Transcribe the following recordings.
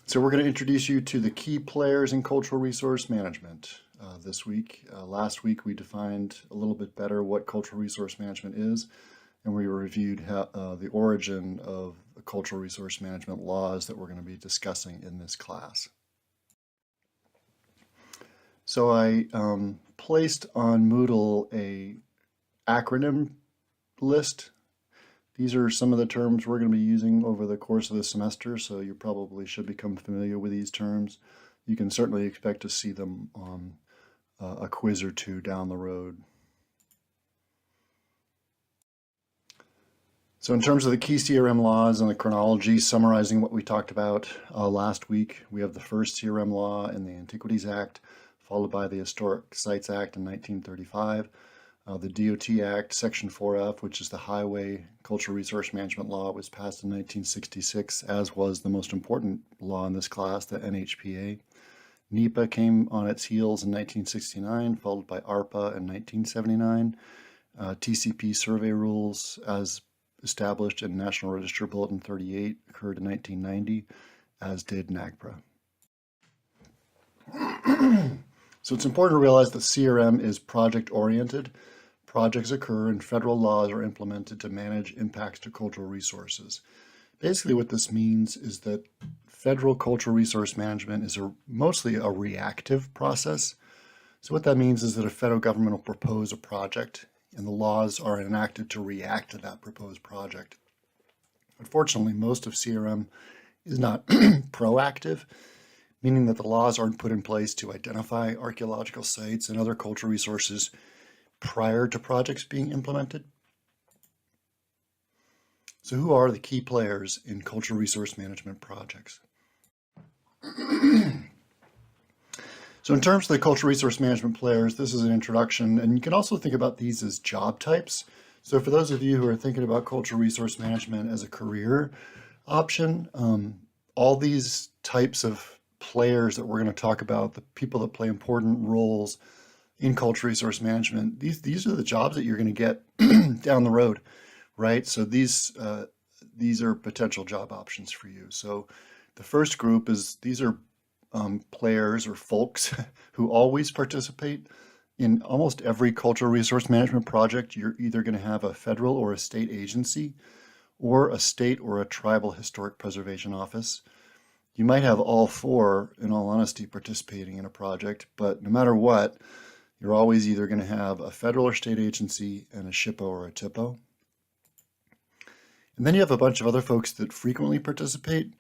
So we're going to introduce you to the key players in cultural resource management this week. Last week we defined a little bit better what cultural resource management is, and we reviewed the origin of the cultural resource management laws that we're going to be discussing in this class. So I placed on Moodle a acronym list. These are some of the terms we're going to be using over the course of the semester, so you probably should become familiar with these terms. You can certainly expect to see them on a quiz or two down the road. So in terms of the key CRM laws and the chronology, summarizing what we talked about last week, we have the first CRM law in the Antiquities Act, followed by the Historic Sites Act in 1935. The DOT Act, Section 4F, which is the Highway Cultural Resource Management Law, was passed in 1966, as was the most important law in this class, the NHPA. NEPA came on its heels in 1969, followed by ARPA in 1979. TCP survey rules, as established in National Register Bulletin 38, occurred in 1990, as did NAGPRA. So it's important to realize that CRM is project-oriented. Projects occur and federal laws are implemented to manage impacts to cultural resources. Basically what this means is that federal cultural resource management is mostly a reactive process. So what that means is that a federal government will propose a project and the laws are enacted to react to that proposed project. Unfortunately, most of CRM is not proactive, meaning that the laws aren't put in place to identify archaeological sites and other cultural resources prior to projects being implemented. So who are the key players in cultural resource management projects? So in terms of the cultural resource management players, this is an introduction, and you can also think about these as job types. So for those of you who are thinking about cultural resource management as a career option, all these types of players that we're going to talk about, the people that play important roles in cultural resource management, these are the jobs that you're going to get down the road, right? So these are potential job options for you. So the first group is, these are players or folks who always participate in almost every cultural resource management project. You're either going to have a federal or a state agency, or a state or a tribal historic preservation office. You might have all four, in all honesty, participating in a project, but no matter what, you're always either going to have a federal or state agency and a SHPO or a TIPO. And then you have a bunch of other folks that frequently participate.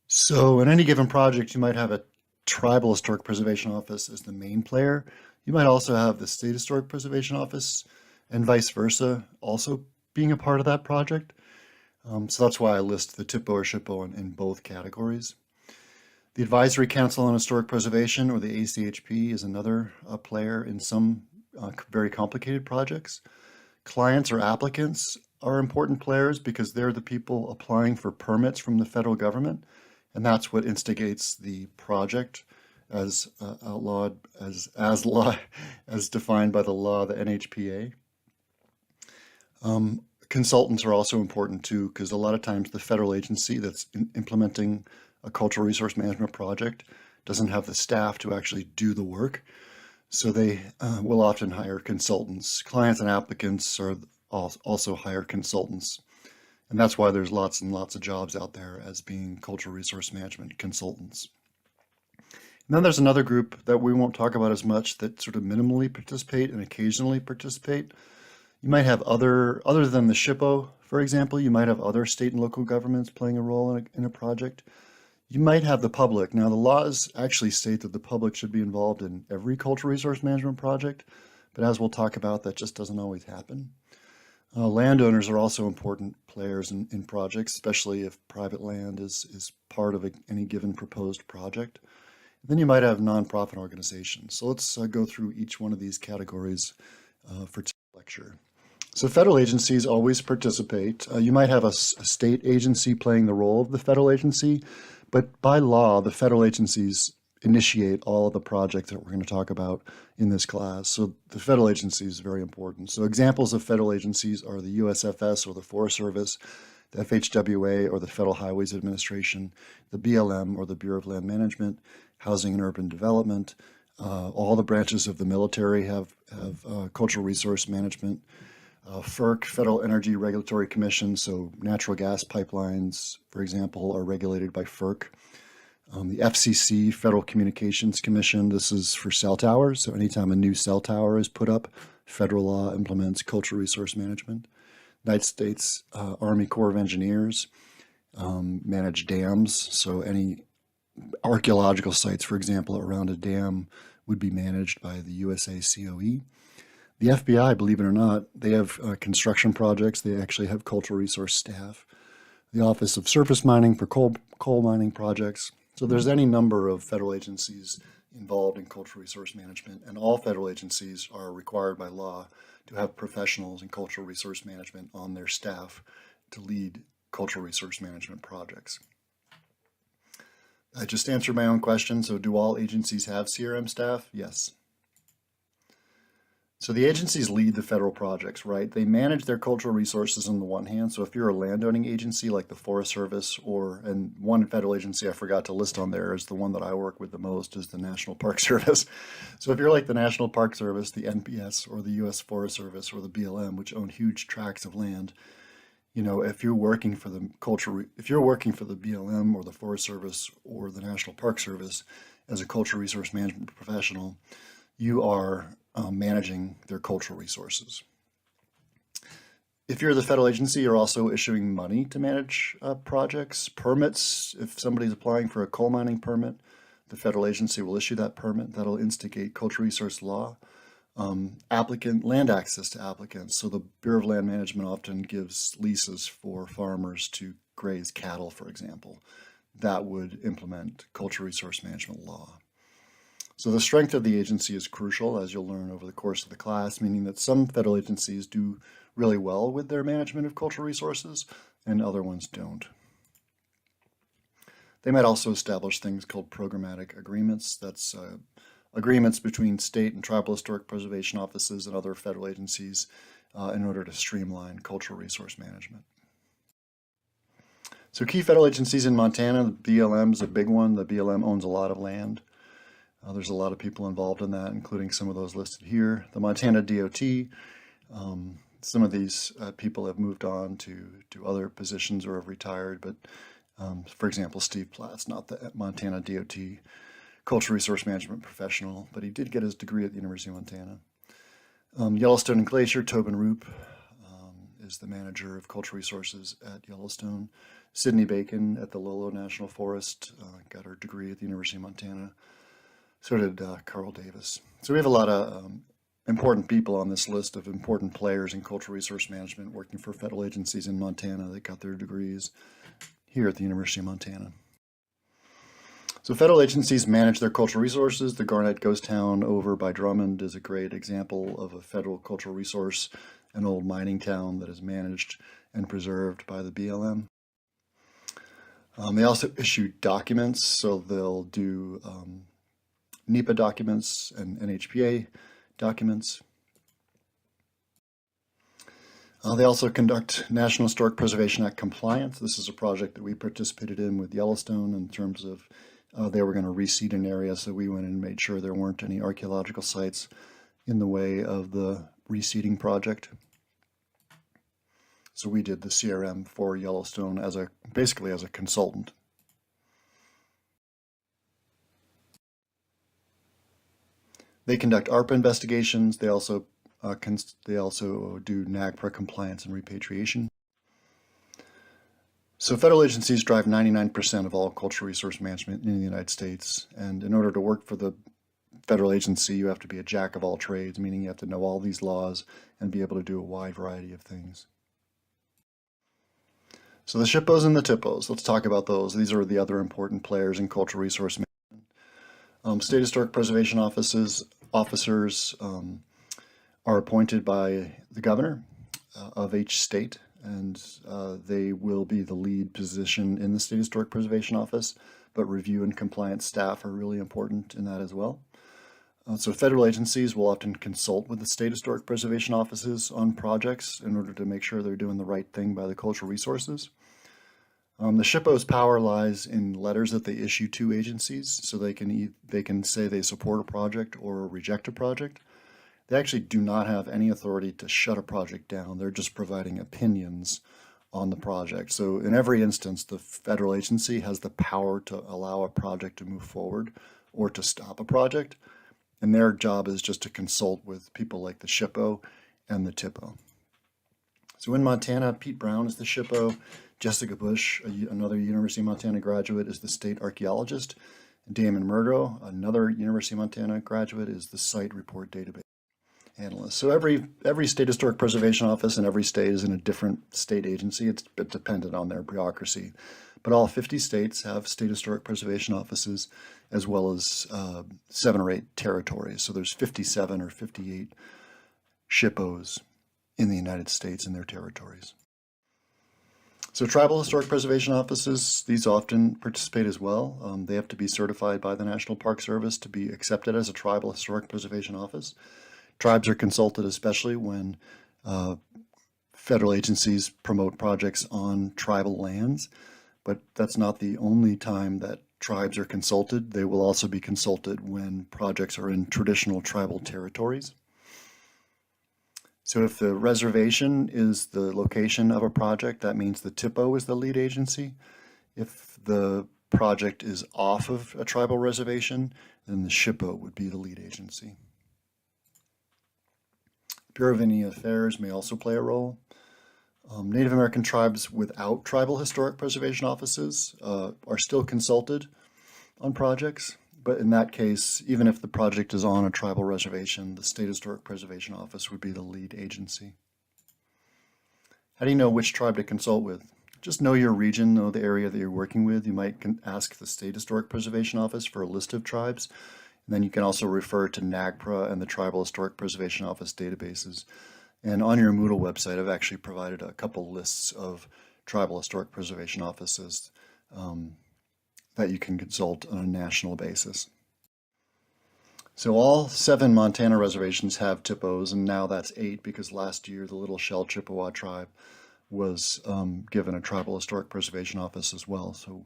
So in any given project, you might have a tribal historic preservation office as the main player. You might also have the state historic preservation office and vice versa also being a part of that project. So that's why I list the TIPO or SHPO in both categories. The Advisory Council on Historic Preservation, or the ACHP, is another player in some very complicated projects. Clients or applicants are important players because they're the people applying for permits from the federal government, and that's what instigates the project as outlawed, as defined by the law, the NHPA. Consultants are also important too, because a lot of times the federal agency that's implementing a cultural resource management project doesn't have the staff to actually do the work. So they will often hire consultants. Clients and applicants are also hire consultants. And that's why there's lots and lots of jobs out there as being cultural resource management consultants. And then there's another group that we won't talk about as much that sort of minimally participate and occasionally participate. You might have other than the SHPO, for example, you might have other state and local governments playing a role in a project. You might have the public. Now, the laws actually state that the public should be involved in every cultural resource management project, but as we'll talk about, that just doesn't always happen. Landowners are also important players in projects, especially if private land is part of any given proposed project. And then you might have nonprofit organizations. So let's go through each one of these categories for today's lecture. So federal agencies always participate. You might have a state agency playing the role of the federal agency, but by law, the federal agencies initiate all of the projects that we're going to talk about in this class. So the federal agency is very important. So examples of federal agencies are the USFS or the Forest Service, the FHWA or the Federal Highways Administration, the BLM or the Bureau of Land Management, Housing and Urban Development. All the branches of the military have cultural resource management. FERC, Federal Energy Regulatory Commission, so natural gas pipelines, for example, are regulated by FERC. The FCC, Federal Communications Commission, this is for cell towers. So anytime a new cell tower is put up, federal law implements cultural resource management. United States Army Corps of Engineers manage dams. So any archaeological sites, for example, around a dam would be managed by the USA COE. The FBI, believe it or not, they have construction projects. They actually have cultural resource staff. The Office of Surface Mining for coal mining projects. So there's any number of federal agencies involved in cultural resource management, and all federal agencies are required by law to have professionals in cultural resource management on their staff to lead cultural resource management projects. I just answered my own question. So do all agencies have CRM staff? Yes. So the agencies lead the federal projects, right? They manage their cultural resources on the one hand. So if you're a landowning agency like the Forest Service, and one federal agency I forgot to list on there is the one that I work with the most, is the National Park Service. So if you're like the National Park Service, the NPS, or the U.S. Forest Service, or the BLM, which own huge tracts of land, if you're working for the BLM or the Forest Service or the National Park Service as a cultural resource management professional, you are managing their cultural resources. If you're the federal agency, you're also issuing money to manage projects, permits. If somebody's applying for a coal mining permit, the federal agency will issue that permit. That'll instigate cultural resource law. Land access to applicants. So the Bureau of Land Management often gives leases for farmers to graze cattle, for example. That would implement cultural resource management law. So the strength of the agency is crucial, as you'll learn over the course of the class, meaning that some federal agencies do really well with their management of cultural resources and other ones don't. They might also establish things called programmatic agreements. That's agreements between state and tribal historic preservation offices and other federal agencies in order to streamline cultural resource management. So key federal agencies in Montana, the BLM is a big one. The BLM owns a lot of land. There's a lot of people involved in that, including some of those listed here. The Montana DOT, some of these people have moved on to other positions or have retired, but for example, Steve Platt's not the Montana DOT cultural resource management professional, but he did get his degree at the University of Montana. Yellowstone and Glacier, Tobin Roop is the manager of cultural resources at Yellowstone. Sydney Bacon at the Lolo National Forest got her degree at the University of Montana. So did Carl Davis. So we have a lot of important people on this list of important players in cultural resource management working for federal agencies in Montana that got their degrees here at the University of Montana. So federal agencies manage their cultural resources. The Garnett Ghost Town over by Drummond is a great example of a federal cultural resource, an old mining town that is managed and preserved by the BLM. They also issue documents, so they'll do NEPA documents and NHPA documents. They also conduct National Historic Preservation Act compliance. This is a project that we participated in with Yellowstone in terms of they were going to reseed an area, so we went and made sure there weren't any archaeological sites in the way of the reseeding project. So we did the CRM for Yellowstone basically as a consultant. They conduct ARPA investigations. They also do NAGPRA compliance and repatriation. So federal agencies drive 99% of all cultural resource management in the United States. And in order to work for the federal agency, you have to be a jack of all trades, meaning you have to know all these laws and be able to do a wide variety of things. So the SHPOs and the TIPOs, let's talk about those. These are the other important players in cultural resource management. State Historic Preservation officers are appointed by the governor of each state, and they will be the lead position in the State Historic Preservation Office, but review and compliance staff are really important in that as well. So federal agencies will often consult with the State Historic Preservation Offices on projects in order to make sure they're doing the right thing by the cultural resources. The SHPO's power lies in letters that they issue to agencies, so they can say they support a project or reject a project. They actually do not have any authority to shut a project down. They're just providing opinions on the project. So in every instance, the federal agency has the power to allow a project to move forward or to stop a project. And their job is just to consult with people like the SHPO and the TIPO. So in Montana, Pete Brown is the SHPO. Jessica Bush, another University of Montana graduate, is the state archaeologist. Damon Murdo, another University of Montana graduate, is the site report database analyst. So every state historic preservation office in every state is in a different state agency. It's dependent on their bureaucracy. But all 50 states have state historic preservation offices, as well as 7 or 8 territories. So there's 57 or 58 SHPOs in the United States and their territories. So tribal historic preservation offices, these often participate as well. They have to be certified by the National Park Service to be accepted as a tribal historic preservation office. Tribes are consulted especially when federal agencies promote projects on tribal lands, but that's not the only time that tribes are consulted. They will also be consulted when projects are in traditional tribal territories. So if the reservation is the location of a project, that means the TIPO is the lead agency. If the project is off of a tribal reservation, then the SHPO would be the lead agency. Bureau of Indian Affairs may also play a role. Native American tribes without tribal historic preservation offices are still consulted on projects, but in that case, even if the project is on a tribal reservation, the State Historic Preservation Office would be the lead agency. How do you know which tribe to consult with? Just know your region, know the area that you're working with. You might ask the State Historic Preservation Office for a list of tribes. And then you can also refer to NAGPRA and the Tribal Historic Preservation Office databases. And on your Moodle website, I've actually provided a couple lists of tribal historic preservation offices that you can consult on a national basis. So all 7 Montana reservations have TIPOs, and now that's 8 because last year the Little Shell Chippewa tribe was given a tribal historic preservation office as well. So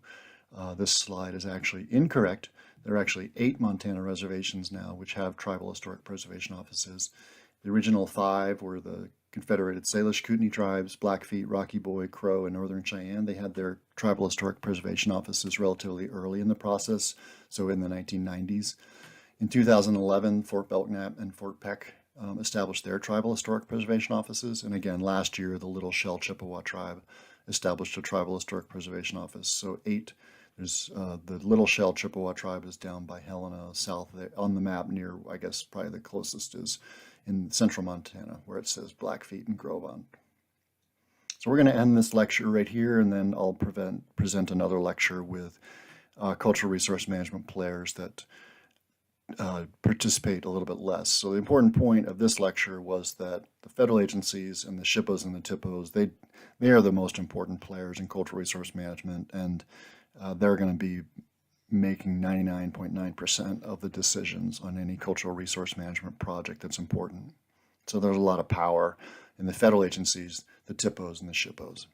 this slide is actually incorrect. There are actually 8 Montana reservations now which have tribal historic preservation offices. The original 5 were the Confederated Salish Kootenai tribes, Blackfeet, Rocky Boy, Crow, and Northern Cheyenne. They had their tribal historic preservation offices relatively early in the process, so in the 1990s. In 2011, Fort Belknap and Fort Peck established their tribal historic preservation offices. And again, last year, the Little Shell Chippewa tribe established a tribal historic preservation office. So 8. There's the Little Shell Chippewa tribe is down by Helena, south there, on the map near, I guess, probably the closest is in central Montana, where it says Blackfeet and Grovon. So we're going to end this lecture right here, and then I'll present another lecture with cultural resource management players that participate a little bit less. So the important point of this lecture was that the federal agencies and the SHPOs and the TIPOs, they are the most important players in cultural resource management, and they're going to be making 99.9% of the decisions on any cultural resource management project that's important. So there's a lot of power in the federal agencies, the TIPOs, and the SHPOs.